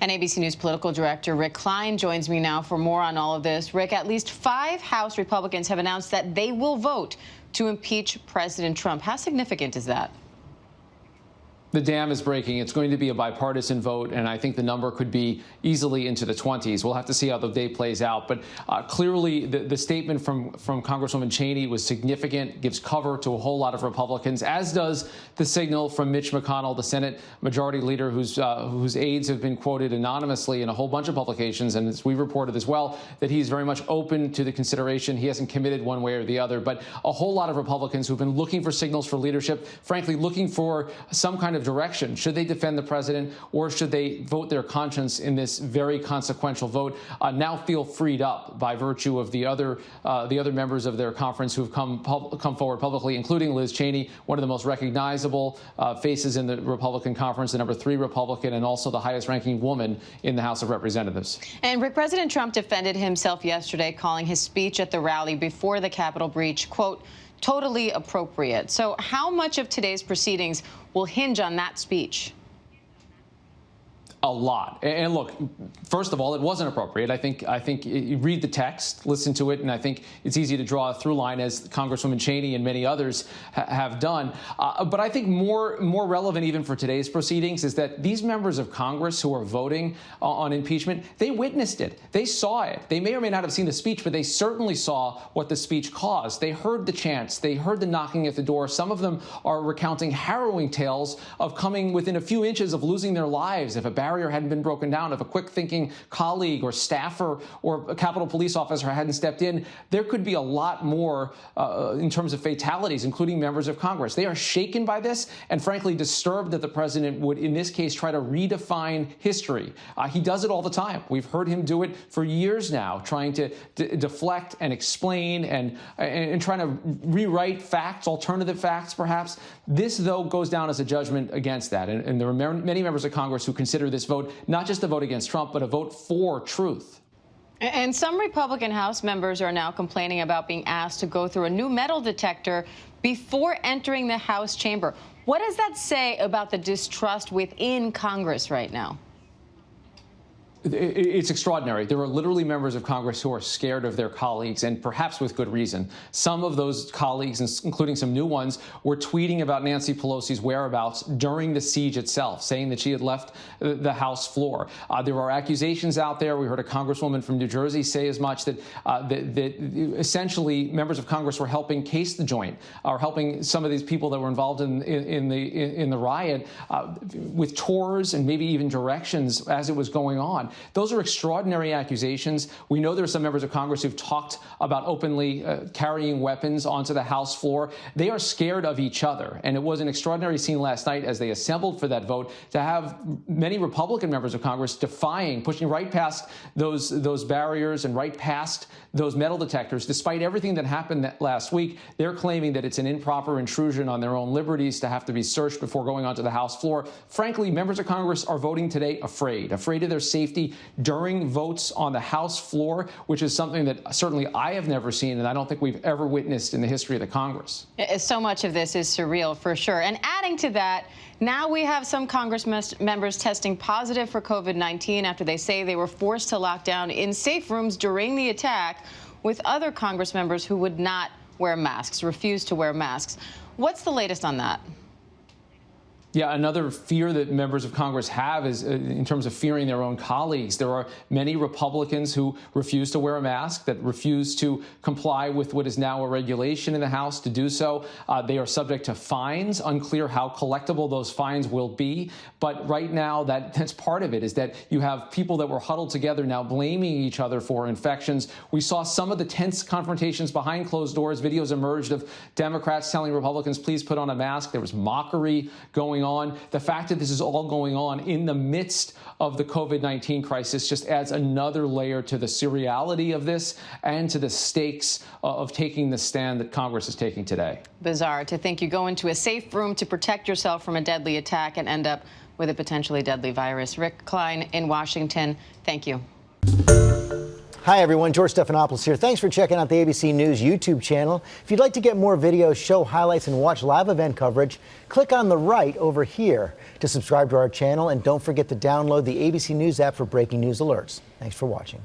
And ABC News political director Rick Klein joins me now for more on all of this. Rick, at least 5 House Republicans have announced that they will vote to impeach President Trump. How significant is that? The dam is breaking. It's going to be a bipartisan vote, and I think the number could be easily into the 20s. We'll have to see how the day plays out. But clearly, the statement from Congresswoman Cheney was significant, gives cover to a whole lot of Republicans, as does the signal from Mitch McConnell, the Senate Majority Leader, whose aides have been quoted anonymously in a whole bunch of publications, and as we reported as well, that he's very much open to the consideration. He hasn't committed one way or the other, but a whole lot of Republicans who've been looking for signals for leadership, frankly, looking for some kind of direction. Should they defend the president, or should they vote their conscience in this very consequential vote? Now feel freed up by virtue of the other members of their conference who've come forward publicly, including Liz Cheney, one of the most recognizable faces in the Republican conference, the number 3 Republican, and also the highest-ranking woman in the House of Representatives. And Rick, President Trump defended himself yesterday, calling his speech at the rally before the Capitol breach, quote, totally appropriate. So how much of today's proceedings will hinge on that speech? A lot. And look, first of all, it wasn't appropriate. I think you read the text, listen to it, and I think it's easy to draw a through line, as Congresswoman Cheney and many others have done. But I think more relevant even for today's proceedings is that these members of Congress who are voting on impeachment, they witnessed it. They saw it. They may or may not have seen the speech, but they certainly saw what the speech caused. They heard the chants. They heard the knocking at the door. Some of them are recounting harrowing tales of coming within a few inches of losing their lives if a barrier hadn't been broken down, if a quick-thinking colleague or staffer or a Capitol Police officer hadn't stepped in. There could be a lot more in terms of fatalities, including members of Congress. They are shaken by this and, frankly, disturbed that the president would, in this case, try to redefine history. He does it all the time. We've heard him do it for years now, trying to deflect and explain and trying to rewrite facts, alternative facts, perhaps. This, though, goes down as a judgment against that. And there are many members of Congress who consider this vote not just a vote against Trump, but a vote for truth. And some Republican House members are now complaining about being asked to go through a new metal detector before entering the House chamber. What does that say about the distrust within Congress right now? It's extraordinary. There are literally members of Congress who are scared of their colleagues, and perhaps with good reason. Some of those colleagues, including some new ones, were tweeting about Nancy Pelosi's whereabouts during the siege itself, saying that she had left the House floor. There are accusations out there. We heard a congresswoman from New Jersey say as much, that essentially members of Congress were helping case the joint, or helping some of these people that were involved in the riot with tours and maybe even directions as it was going on. Those are extraordinary accusations. We know there are some members of Congress who've talked about openly carrying weapons onto the House floor. They are scared of each other. And it was an extraordinary scene last night as they assembled for that vote to have many Republican members of Congress pushing right past those barriers and right past those metal detectors. Despite everything that happened last week, they're claiming that it's an improper intrusion on their own liberties to have to be searched before going onto the House floor. Frankly, members of Congress are voting today afraid of their safety during votes on the House floor, which is something that certainly I have never seen, and I don't think we've ever witnessed in the history of the Congress. So much of this is surreal, for sure. And adding to that, now we have some Congress members testing positive for COVID-19 after they say they were forced to lock down in safe rooms during the attack, with other Congress members who would not wear masks, refused to wear masks. What's the latest on that? Yeah, another fear that members of Congress have is in terms of fearing their own colleagues. There are many Republicans who refuse to wear a mask, that refuse to comply with what is now a regulation in the House to do so. They are subject to fines. Unclear how collectible those fines will be. But right now, that's part of it, is that you have people that were huddled together now blaming each other for infections. We saw some of the tense confrontations behind closed doors. Videos emerged of Democrats telling Republicans, please put on a mask. There was mockery going on. The fact that this is all going on in the midst of the COVID-19 crisis just adds another layer to the surreality of this and to the stakes of taking the stand that Congress is taking today. Bizarre to think you go into a safe room to protect yourself from a deadly attack and end up with a potentially deadly virus. Rick Klein in Washington, thank you. Hi, everyone. George Stephanopoulos here. Thanks for checking out the ABC News YouTube channel. If you'd like to get more videos, show highlights, and watch live event coverage, click on the right over here to subscribe to our channel. And don't forget to download the ABC News app for breaking news alerts. Thanks for watching.